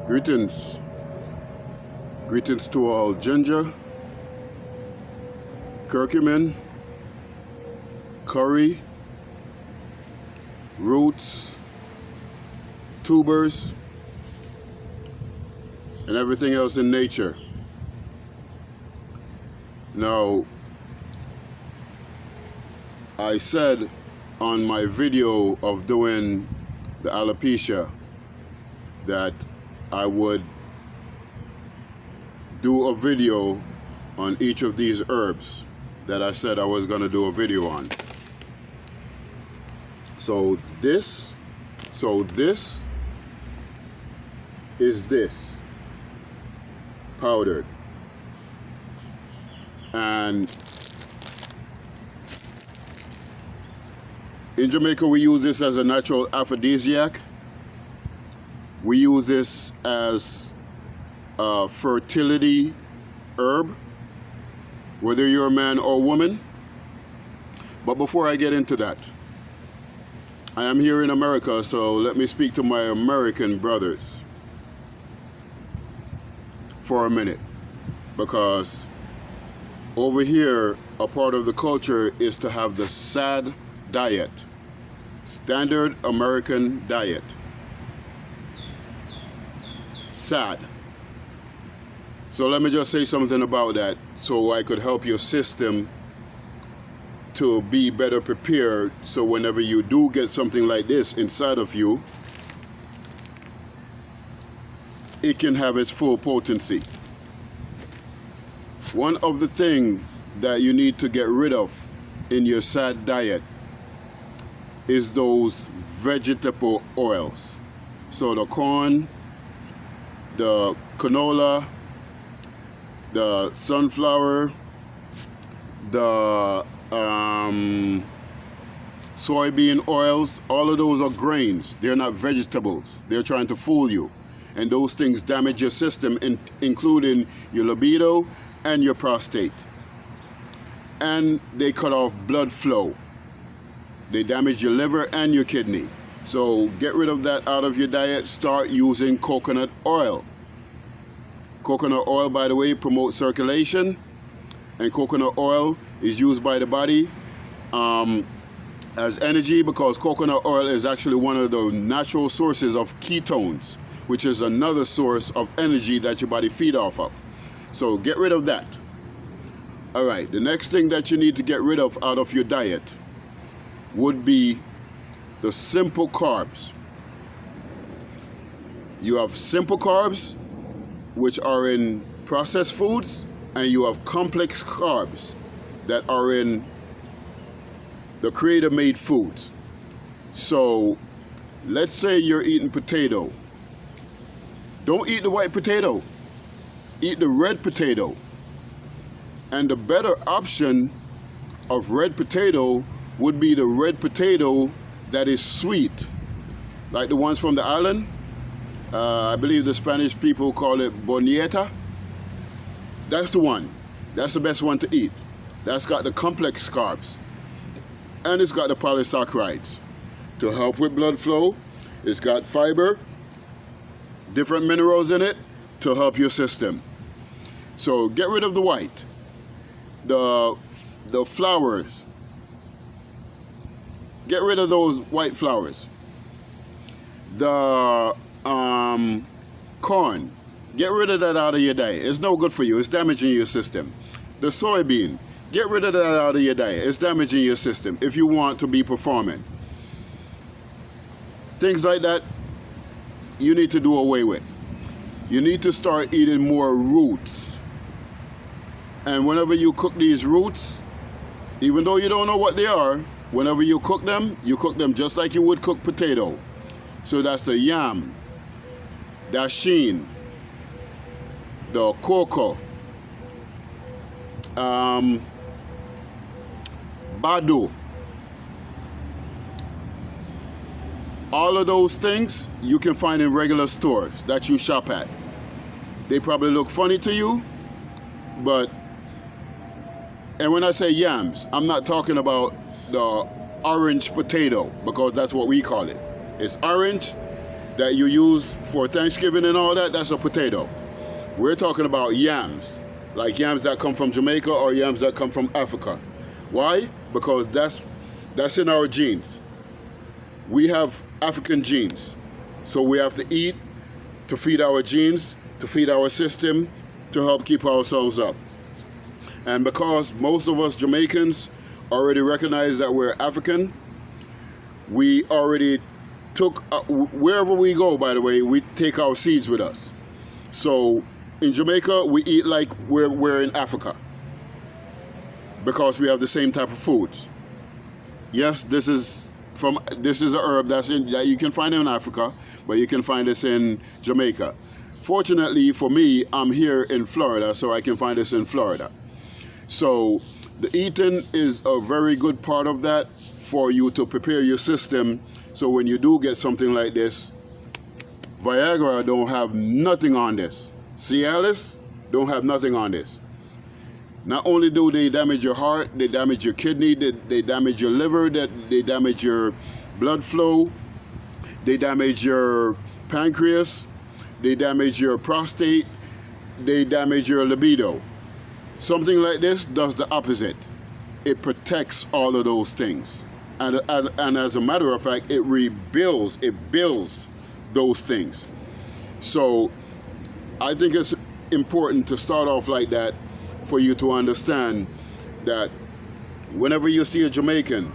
Greetings. Greetings to all ginger, curcumin, curry, roots, tubers, and everything else in nature. Now, I said on my video of doing the alopecia that I would do a video on each of these herbs that I said I was going to do a video on. So this is this powdered, and in Jamaica we use this as a natural aphrodisiac. We use this as a fertility herb, whether you're a man or woman. But before I get into that, I am here in America, so let me speak to my American brothers for a minute, because over here a part of the culture is to have the SAD diet, standard American diet. SAD. So let me just say something about that so I could help your system to be better prepared, so whenever you do get something like this inside of you, it can have its full potency. One of the things that you need to get rid of in your SAD diet is those vegetable oils. So the corn, the canola, the sunflower, the soybean oils, all of those are grains. They're not vegetables. They're trying to fool you. And those things damage your system, including your libido and your prostate. And they cut off blood flow. They damage your liver and your kidney. So get rid of that out of your diet. Start using coconut oil. Coconut oil, by the way, promotes circulation, and coconut oil is used by the body as energy, because coconut oil is actually one of the natural sources of ketones, which is another source of energy that your body feeds off of. So get rid of that. All right, the next thing that you need to get rid of out of your diet would be the simple carbs. You have simple carbs, which are in processed foods, and you have complex carbs that are in the creator-made foods. So let's say you're eating potato. Don't eat the white potato. Eat the red potato. And the better option of red potato would be the red potato that is sweet, like the ones from the island. I believe the Spanish people call it bonita. That's the one. That's the best one to eat. That's got the complex carbs. And it's got the polysaccharides to help with blood flow. It's got fiber, different minerals in it to help your system. So get rid of the white. The flowers. Get rid of those white flowers. The corn. Get rid of that out of your diet. It's no good for you. It's damaging your system. The soybean. Get rid of that out of your diet. It's damaging your system if you want to be performing. Things like that, you need to do away with. You need to start eating more roots. And whenever you cook these roots, even though you don't know what they are, whenever you cook them just like you would cook potato. So that's the yam, dasheen, the cocoa, badu. All of those things you can find in regular stores that you shop at. They probably look funny to you, but, and when I say yams, I'm not talking about the orange potato, because that's what we call it. It's orange that you use for Thanksgiving and all that, that's a potato. We're talking about yams, like yams that come from Jamaica or yams that come from Africa. Why? Because that's in our genes. We have African genes. So we have to eat to feed our genes, to feed our system, to help keep ourselves up. And because most of us Jamaicans already recognize that we're African, we already took, wherever we go, by the way, we take our seeds with us. So in Jamaica, we eat like we're in Africa because we have the same type of foods. Yes, this is an herb that you can find in Africa, but you can find this in Jamaica. Fortunately for me, I'm here in Florida, so I can find this in Florida. So the eating is a very good part of that for you to prepare your system. So when you do get something like this, Viagra don't have nothing on this. Cialis don't have nothing on this. Not only do they damage your heart, they damage your kidney, they damage your liver, they damage your blood flow, they damage your pancreas, they damage your prostate, they damage your libido. Something like this does the opposite. It protects all of those things. And as a matter of fact, it builds those things. So I think it's important to start off like that for you to understand that whenever you see a Jamaican,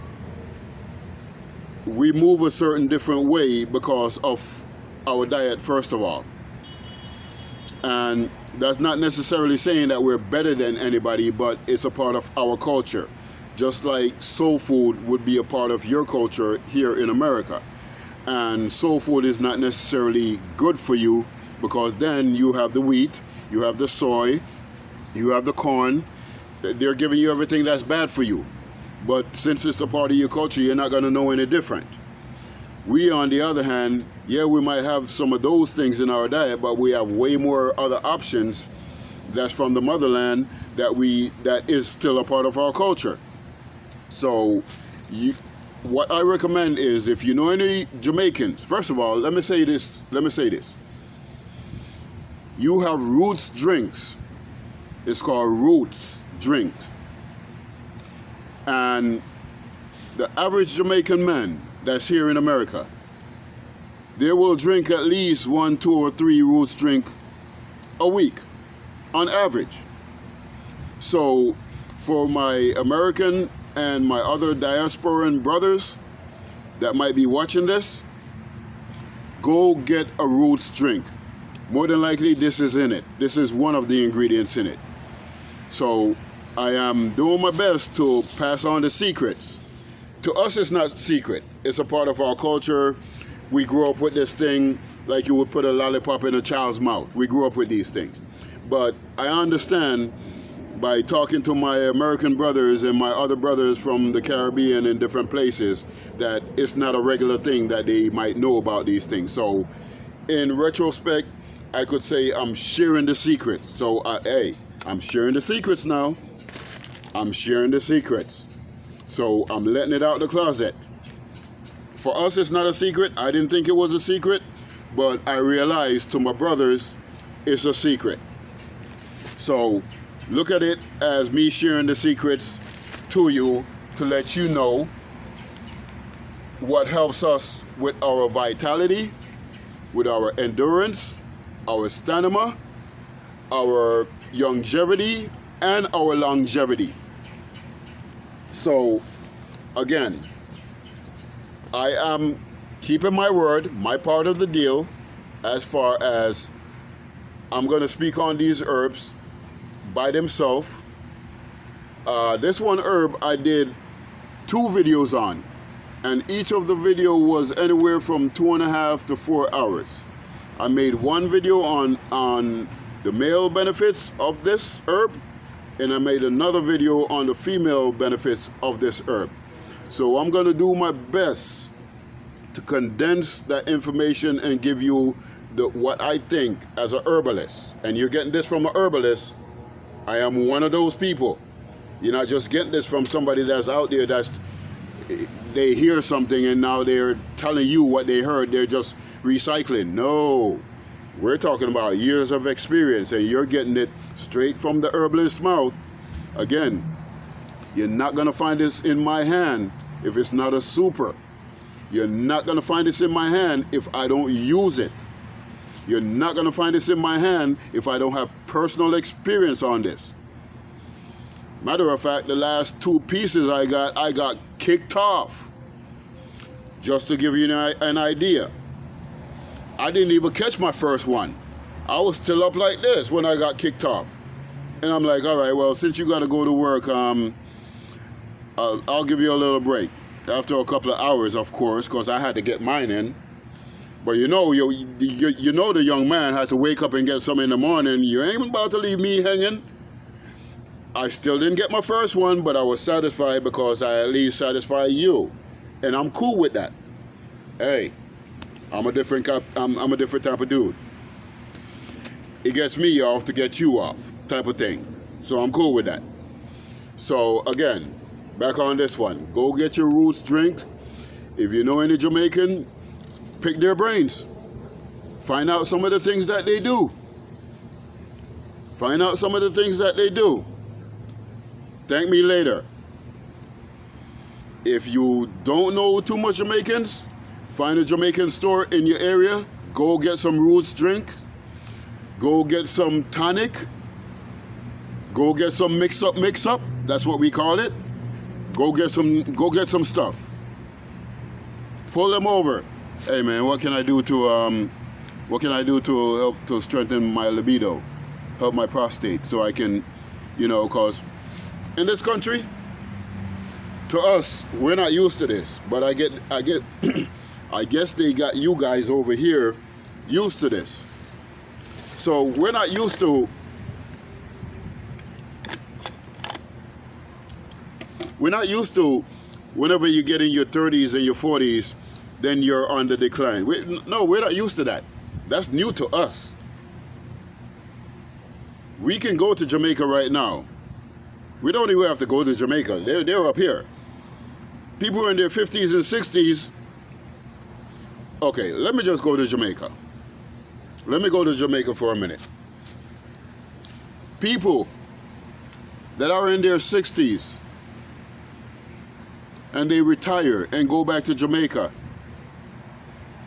we move a certain different way because of our diet, first of all. And that's not necessarily saying that we're better than anybody, but it's a part of our culture. Just like soul food would be a part of your culture here in America. And soul food is not necessarily good for you because then you have the wheat, you have the soy, you have the corn. They're giving you everything that's bad for you. But since it's a part of your culture, you're not going to know any different. We, on the other hand, yeah, we might have some of those things in our diet, but we have way more other options that's from the motherland that is still a part of our culture. So what I recommend is, if you know any Jamaicans, first of all, let me say this. You have Roots drinks. It's called Roots drinks. And the average Jamaican man that's here in America, they will drink at least 1, 2, or 3 Roots drink a week on average. So for my American and my other diasporan brothers that might be watching this, go get a Roots drink. More than likely, this is in it. This is one of the ingredients in it. So I am doing my best to pass on the secrets. To us, it's not secret. It's a part of our culture. We grew up with this thing like you would put a lollipop in a child's mouth. We grew up with these things. But I understand by talking to my American brothers and my other brothers from the Caribbean and different places that it's not a regular thing that they might know about these things. So in retrospect, I could say I'm sharing the secrets. So hey, I'm sharing the secrets now. I'm sharing the secrets. So I'm letting it out the closet. For us, it's not a secret. I didn't think it was a secret, but I realized to my brothers, it's a secret. So look at it as me sharing the secrets to you to let you know what helps us with our vitality, with our endurance, our stamina, our longevity, and our longevity. So again, I am keeping my word, my part of the deal, as far as I'm going to speak on these herbs by themselves. This one herb I did 2 videos on, and each of the video was anywhere from 2.5 to 4 hours. I made one video on the male benefits of this herb, and I made another video on the female benefits of this herb. So I'm going to do my best to condense that information and give you what I think as a herbalist. And you're getting this from a herbalist. I am one of those people. You're not just getting this from somebody that's out there they hear something and now they're telling you what they heard. They're just recycling. No. We're talking about years of experience, and you're getting it straight from the herbalist's mouth. Again, you're not going to find this in my hand if it's not a super. You're not going to find this in my hand if I don't use it. You're not going to find this in my hand if I don't have personal experience on this. Matter of fact, the last 2 pieces I got kicked off. Just to give you an idea. I didn't even catch my first one. I was still up like this when I got kicked off. And I'm like, all right, well, since you got to go to work, I'll give you a little break. After a couple of hours, of course, because I had to get mine in. But you know the young man had to wake up and get some in the morning. You ain't about to leave me hanging. I still didn't get my first one, but I was satisfied because I at least satisfied you. And I'm cool with that. Hey, I'm a different type of dude. It gets me off to get you off, type of thing. So I'm cool with that. So again, back on this one. Go get your roots drink. If you know any Jamaican, pick their brains. Find out some of the things that they do. Find out some of the things that they do. Thank me later. If you don't know too much Jamaicans, find a Jamaican store in your area. Go get some roots drink. Go get some tonic. Go get some mix up. That's what we call it. Go get some stuff. Pull them over. Hey man, what can I do to help to strengthen my libido, help my prostate, so I can, cause in this country, to us, we're not used to this. But I get, I guess they got you guys over here used to this. So we're not used to. We're not used to whenever you get in your 30s and your 40s, then you're on the decline. No, we're not used to that. That's new to us. We can go to Jamaica right now. We don't even have to go to Jamaica. They're up here. People in their 50s and 60s. Okay, let me just go to Jamaica. Let me go to Jamaica for a minute. People that are in their 60s and they retire and go back to Jamaica,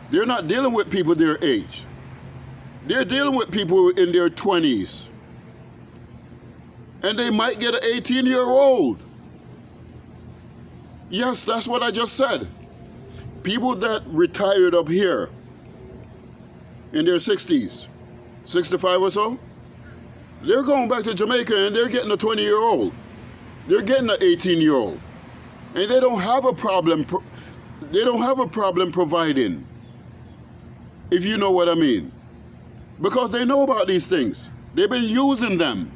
they're not dealing with people their age. They're dealing with people in their 20s. And they might get an 18-year-old. Yes, that's what I just said. People that retired up here in their 60s, 65 or so, they're going back to Jamaica and they're getting a 20-year-old. They're getting an 18-year-old. And they don't have a problem. They don't have a problem providing, if you know what I mean. Because they know about these things. They've been using them.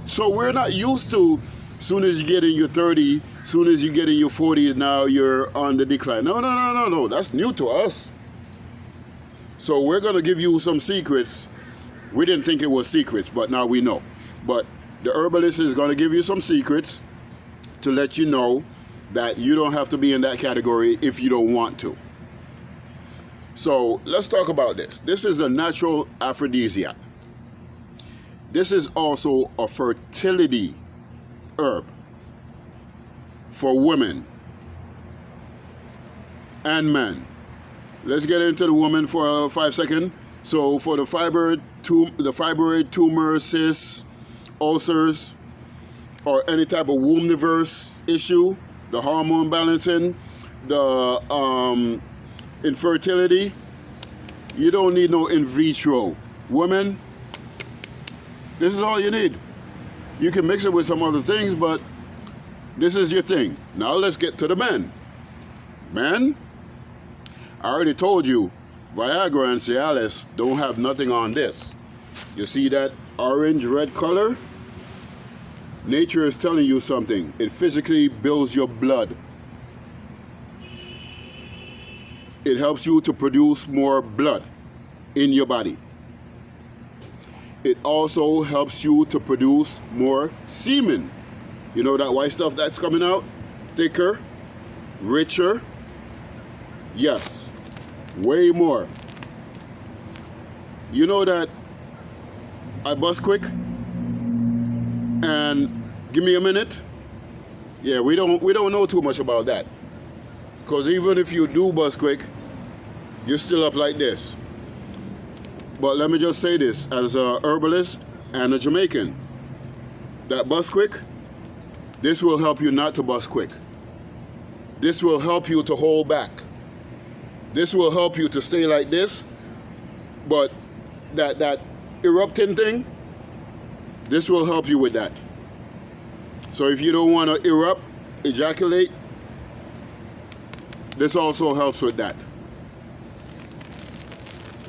So we're not used to, soon as you get in your 30s, soon as you get in your 40s, now you're on the decline. No. That's new to us. So we're going to give you some secrets. We didn't think it was secrets, but now we know. But the herbalist is going to give you some secrets to let you know that you don't have to be in that category if you don't want to. So let's talk about this. This is a natural aphrodisiac. This is also a fertility herb for women and men. Let's get into the woman for 5 seconds. So for the fibroid tumor, cysts, ulcers, or any type of womb diverse issue, the hormone balancing, the infertility, you don't need no in vitro. Women, this is all you need. You can mix it with some other things, but this is your thing. Now let's get to the men. Men, I already told you, Viagra and Cialis don't have nothing on this. You see that orange-red color? Nature is telling you something. It physically builds your blood. It helps you to produce more blood in your body. It also helps you to produce more semen. You know that white stuff that's coming out? Thicker, richer. Yes. Way more. You know that I bust quick? And give me a minute? Yeah, we don't know too much about that. Because even if you do bust quick, you're still up like this. But let me just say this, as a herbalist and a Jamaican, that bust quick, this will help you not to bust quick. This will help you to hold back. This will help you to stay like this, but that erupting thing, this will help you with that. So if you don't want to erupt, ejaculate, this also helps with that.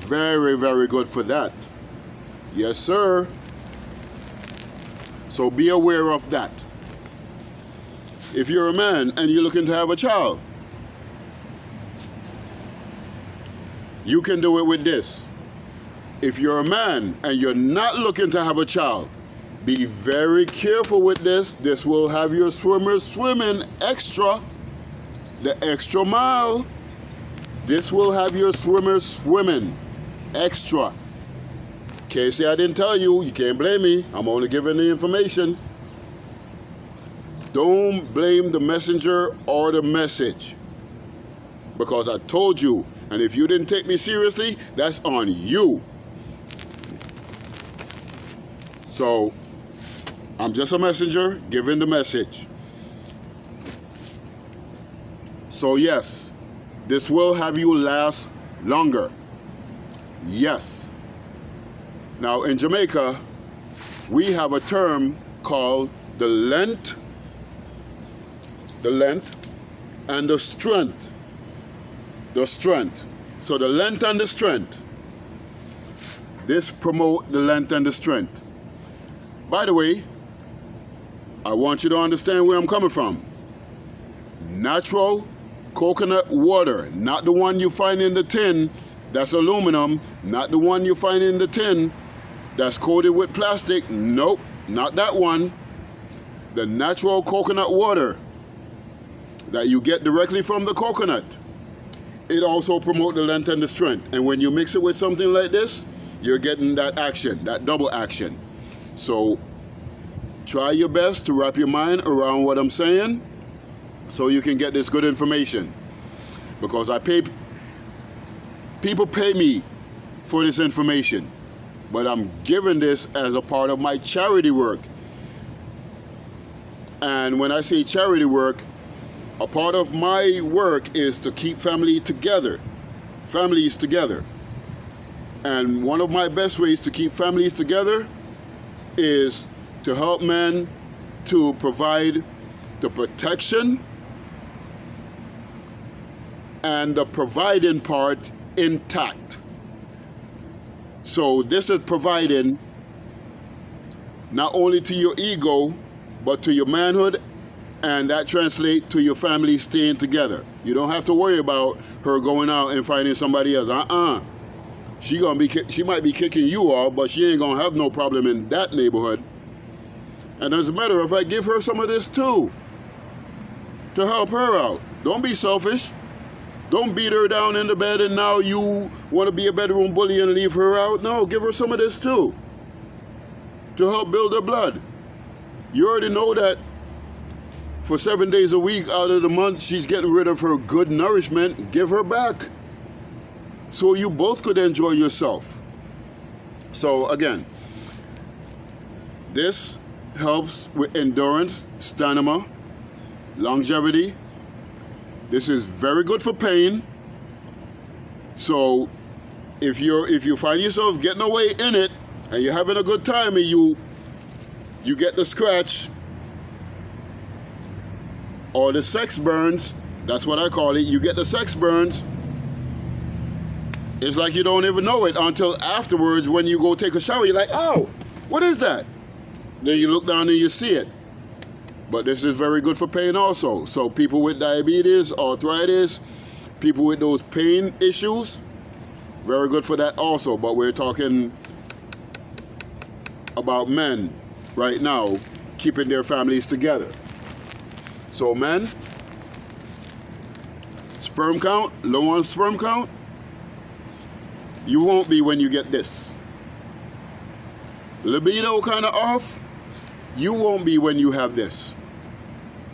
Very, very good for that. Yes, sir. So be aware of that. If you're a man and you're looking to have a child, you can do it with this. If you're a man and you're not looking to have a child, be very careful with this. This will have your swimmers swimming extra, the extra mile. This will have your swimmers swimming extra. Can't say I didn't tell you. You can't blame me. I'm only giving the information. Don't blame the messenger or the message, because I told you, and if you didn't take me seriously, that's on you. So I'm just a messenger giving the message. So yes, this will have you last longer. Yes. Now in Jamaica, we have a term called the length and the strength. The strength. So the length and the strength. This promote the length and the strength. By the way, I want you to understand where I'm coming from. Natural coconut water, not the one you find in the tin that's aluminum, not the one you find in the tin that's coated with plastic. Nope, not that one. The natural coconut water that you get directly from the coconut. It also promotes the length and the strength. And when you mix it with something like this, you're getting that action, that double action. So try your best to wrap your mind around what I'm saying so you can get this good information. Because people pay me for this information, but I'm giving this as a part of my charity work. And when I say charity work, a part of my work is to keep families together. And one of my best ways to keep families together is to help men to provide the protection and the providing part intact. So this is providing not only to your ego, but to your manhood, and that translates to your family staying together. You don't have to worry about her going out and finding somebody else. She might be kicking you off, but she ain't gonna have no problem in that neighborhood. And as a matter of fact, give her some of this too, to help her out. Don't be selfish. Don't beat her down in the bed and now you want to be a bedroom bully and leave her out. No, give her some of this too, to help build her blood. You already know that for 7 days a week out of the month, she's getting rid of her good nourishment. Give her back so you both could enjoy yourself. So again, this helps with endurance, stamina, longevity. This is very good for pain. So if you find yourself getting away in it and you're having a good time and you get the scratch or the sex burns, that's what I call it. You get the sex burns. It's like you don't even know it until afterwards when you go take a shower. You're like, oh, what is that? Then you look down and you see it. But this is very good for pain also. So people with diabetes, arthritis, people with those pain issues, very good for that also. But we're talking about men right now keeping their families together. So men, sperm count, low on sperm count, You won't be when you get this. Libido kind of off, you won't be when you have this.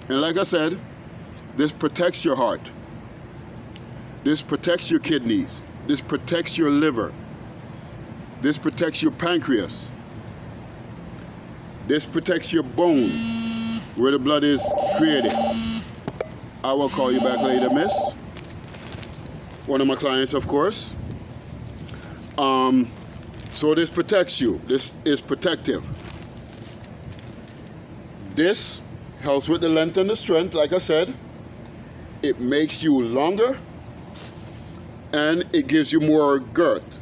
And like I said, this protects your heart. This protects your kidneys. This protects your liver. This protects your pancreas. This protects your bone, where the blood is created. I will call you back later, miss. One of my clients, of course. So this protects you. This is protective. This helps with the length and the strength, like I said. It makes you longer, and it gives you more girth,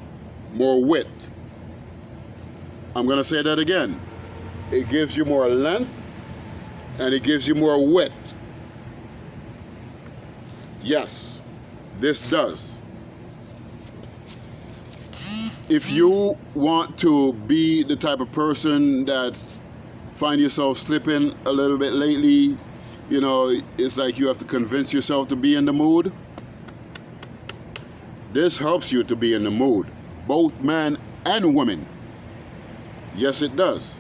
more width. I'm going to say that again. It gives you more length, and it gives you more width. Yes, this does. If you want to be the type of person that find yourself slipping a little bit lately, you know, it's like you have to convince yourself to be in the mood. This helps you to be in the mood, both man and woman. Yes, it does.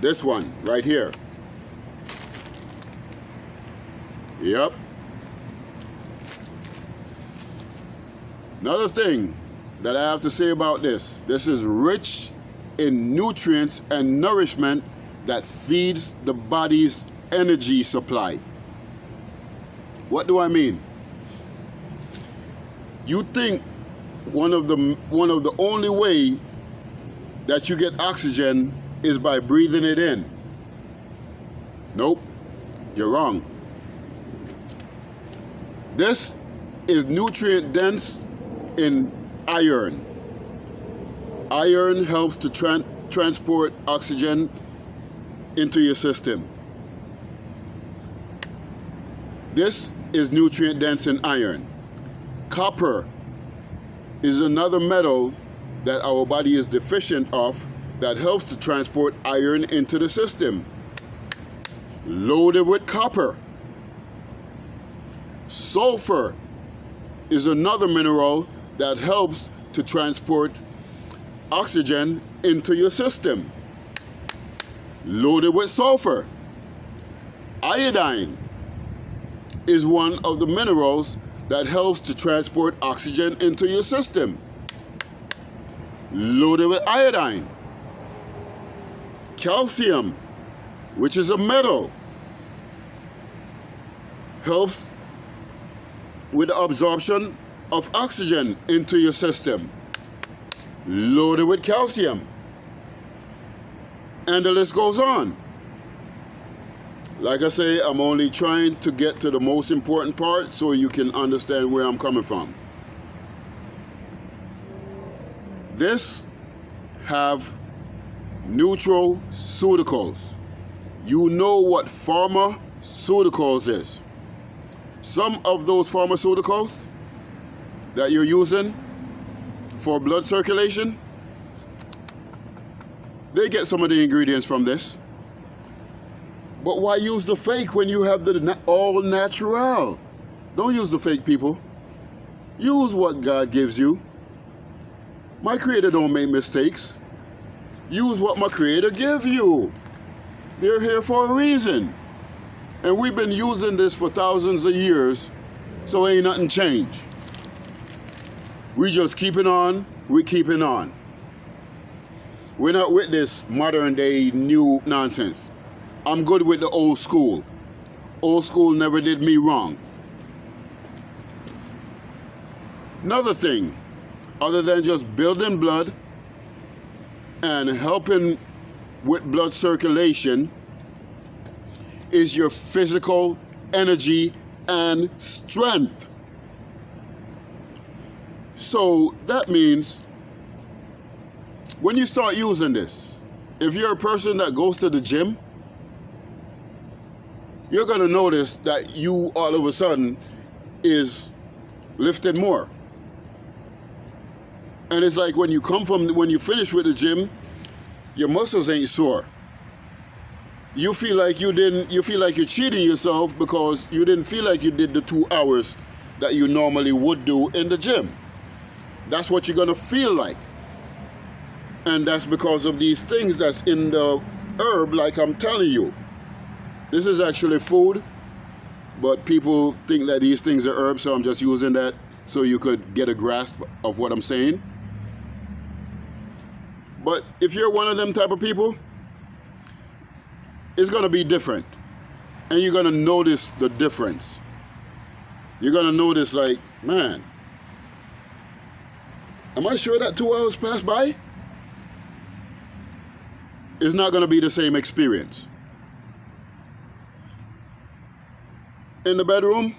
This one right here. Yep. Another thing that I have to say about this is rich in nutrients and nourishment that feeds the body's energy supply. What do I mean? You think one of the only way that you get oxygen is by breathing it in. Nope, you're wrong. This is nutrient dense in iron. Iron helps to transport oxygen into your system. This is nutrient dense in iron. Copper is another metal that our body is deficient of that helps to transport iron into the system. Loaded with copper. Sulfur is another mineral that helps to transport oxygen into your system. Loaded with sulfur. Iodine is one of the minerals that helps to transport oxygen into your system. Loaded with iodine. Calcium, which is a metal, helps with the absorption of oxygen into your system. Loaded with calcium. And the list goes on. Like I say, I'm only trying to get to the most important part so you can understand where I'm coming from. This have nutraceuticals. You know what pharmaceuticals is. Some of those pharmaceuticals that you're using for blood circulation, they get some of the ingredients from this. But why use the fake when you have the all natural? Don't use the fake, people. Use what God gives you. My Creator don't make mistakes. Use what my Creator gives you. They're here for a reason. And we've been using this for thousands of years, so ain't nothing changed. We just keeping on, we keeping on. We're not with this modern day new nonsense. I'm good with the old school. Old school never did me wrong. Another thing, other than just building blood and helping with blood circulation, is your physical energy and strength. So that means when you start using this, if you're a person that goes to the gym, you're going to notice that you all of a sudden is lifting more. And it's like when you finish with the gym, your muscles ain't sore. You feel like you're cheating yourself because you didn't feel like you did the 2 hours that you normally would do in the gym. That's what you're going to feel like. And that's because of these things that's in the herb, like I'm telling you. This is actually food, but people think that these things are herbs, so I'm just using that so you could get a grasp of what I'm saying. But if you're one of them type of people, it's going to be different. And you're going to notice the difference. You're going to notice like, man, am I sure that 2 hours passed by? It's not going to be the same experience. In the bedroom,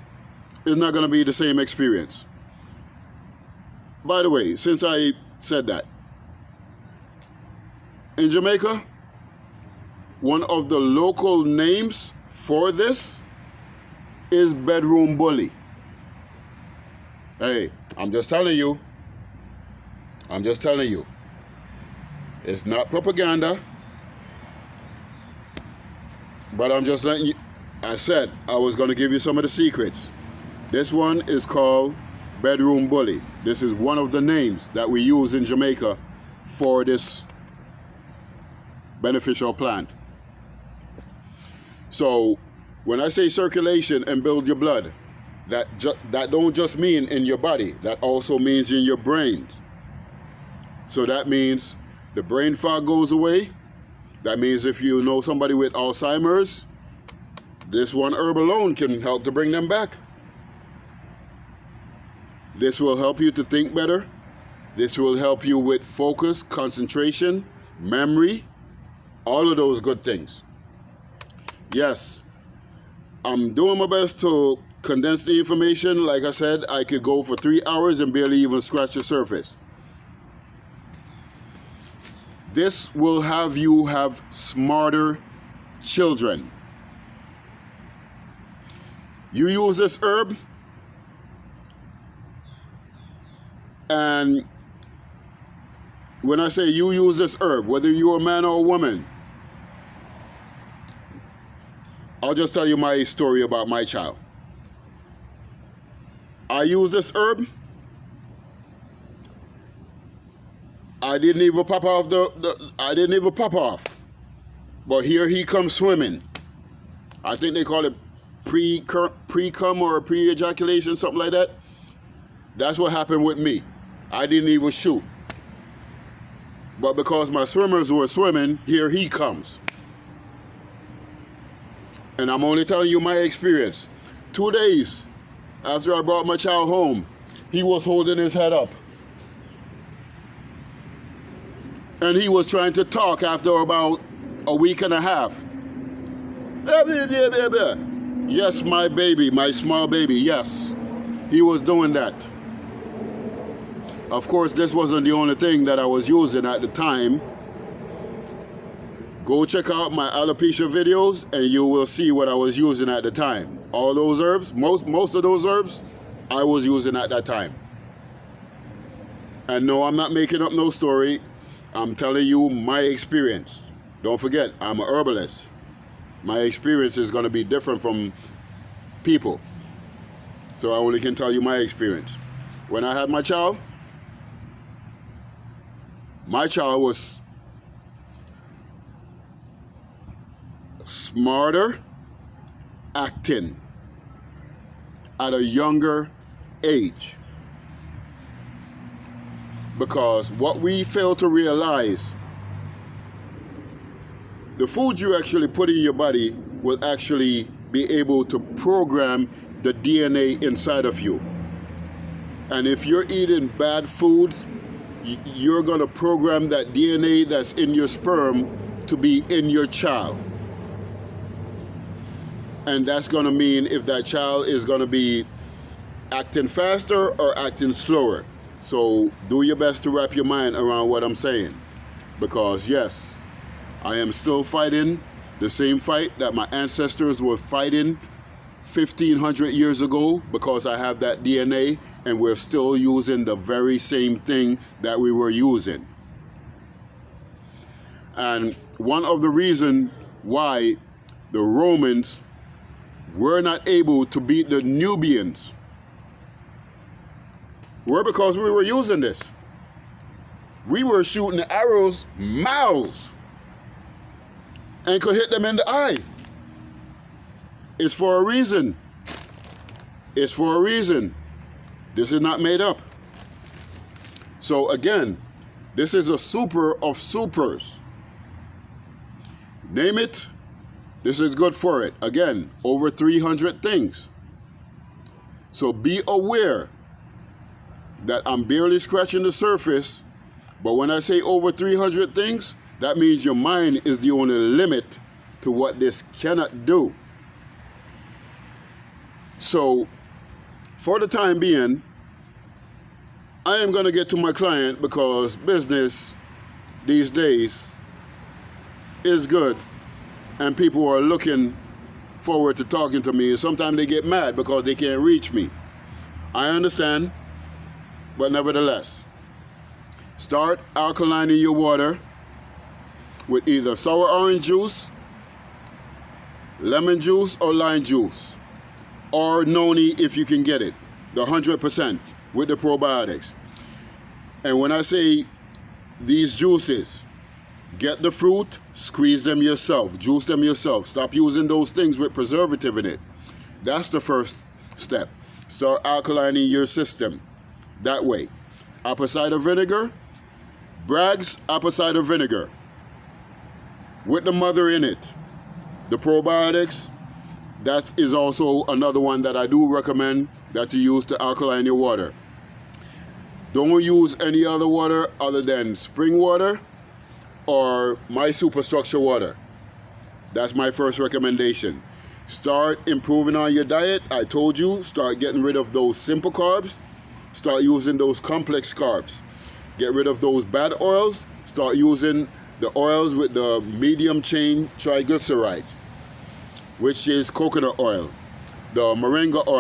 it's not going to be the same experience. By the way, since I said that, in Jamaica, one of the local names for this is bedroom bully. Hey, I'm just telling you. I'm just telling you. It's not propaganda. But I'm just letting you, I said I was going to give you some of the secrets. This one is called bedroom bully. This is one of the names that we use in Jamaica for this beneficial plant. So when I say circulation and build your blood, that don't just mean in your body, that also means in your brain. So that means the brain fog goes away. That means if you know somebody with Alzheimer's, this one herb alone can help to bring them back. This will help you to think better. This will help you with focus, concentration, memory, all of those good things. Yes, I'm doing my best to condense the information. Like I said, I could go for 3 hours and barely even scratch the surface. This will have you have smarter children. You use this herb, and when I say you use this herb, whether you're a man or a woman, I'll just tell you my story about my child. I use this herb. I didn't even pop off I didn't even pop off. But here he comes swimming. I think they call it pre-cum or pre-ejaculation, something like that. That's what happened with me. I didn't even shoot. But because my swimmers were swimming, here he comes. And I'm only telling you my experience. 2 days after I brought my child home, he was holding his head up. And he was trying to talk after about a week and a half. Yes, my baby, my small baby, yes. He was doing that. Of course, this wasn't the only thing that I was using at the time. Go check out my alopecia videos and you will see what I was using at the time. All those herbs, most of those herbs, I was using at that time. And no, I'm not making up no story. I'm telling you my experience. Don't forget, I'm a herbalist. My experience is going to be different from people. So I only can tell you my experience. When I had my child was smarter acting at a younger age. Because what we fail to realize, the food you actually put in your body will actually be able to program the DNA inside of you. And if you're eating bad foods, you're going to program that DNA that's in your sperm to be in your child. And that's going to mean if that child is going to be acting faster or acting slower. So do your best to wrap your mind around what I'm saying. Because yes, I am still fighting the same fight that my ancestors were fighting 1,500 years ago, because I have that DNA and we're still using the very same thing that we were using. And one of the reasons why the Romans were not able to beat the Nubians were because we were using this. We were shooting arrows miles and could hit them in the eye. It's for a reason. It's for a reason. This is not made up. So again, this is a super of supers. Name it, this is good for it. Again, over 300 things. So be aware that I'm barely scratching the surface, but when I say over 300 things, that means your mind is the only limit to what this cannot do. So, for the time being, I am going to get to my client because business these days is good and people are looking forward to talking to me. Sometimes they get mad because they can't reach me. I understand, but nevertheless, start alkalining your water with either sour orange juice, lemon juice, or lime juice, or noni if you can get it, the 100% with the probiotics. And when I say these juices, get the fruit, squeeze them yourself, juice them yourself. Stop using those things with preservative in it. That's the first step. Start alkalining your system that way. Apple cider vinegar, Bragg's apple cider vinegar with the mother in it. The probiotics, that is also another one that I do recommend that you use to alkaline your water. Don't use any other water other than spring water or my superstructure water. That's my first recommendation. Start improving on your diet. I told you, start getting rid of those simple carbs. Start using those complex carbs. Get rid of those bad oils. Start using the oils with the medium chain triglyceride, which is coconut oil, the moringa oil.